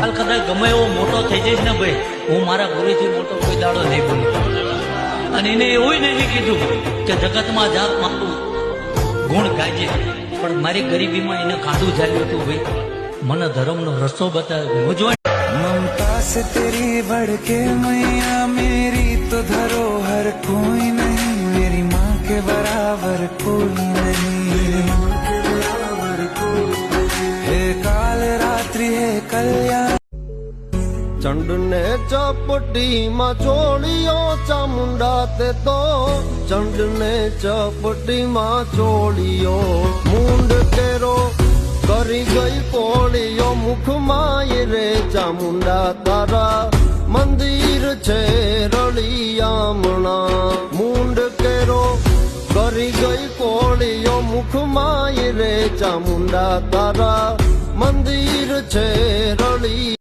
કાલ કદાચ ગમે એવો મોટો થઈ જઈશ ને ભાઈ, હું મારા ગુરુથી મોટો કોઈ દાડો નહીં બોલું. અને એને એવું નહીં કીધું કે જગતમાં જાત મારું ગુણ ગાજે, પણ મારી ગરીબીમાં એને કાંદું ચાલ્યું હતું. ભાઈ મને ધર્મનો રસ્તો બતાવ્યો. મૂંઝવણ ममता से तेरी बढ़ के मैया मेरी तो धरोहर कोई नहीं, मेरी माँ के बराबर कोई नहीं. हे काल रात्रि हे कल्याण. चंड ने चपटी में चोड़ियो चामुंडा ते तो चंड ने चपटी में चोड़ियो मुंड तेरो કરી ગઈ કોળીઓ મુખમાં રે ચામુંડા તારા મંદિર છે રળિયામણા. મુંડ કેરો કરી ગઈ કોળીઓ મુખમાં રે ચામુંડા તારા મંદિર છે રળિયામણા.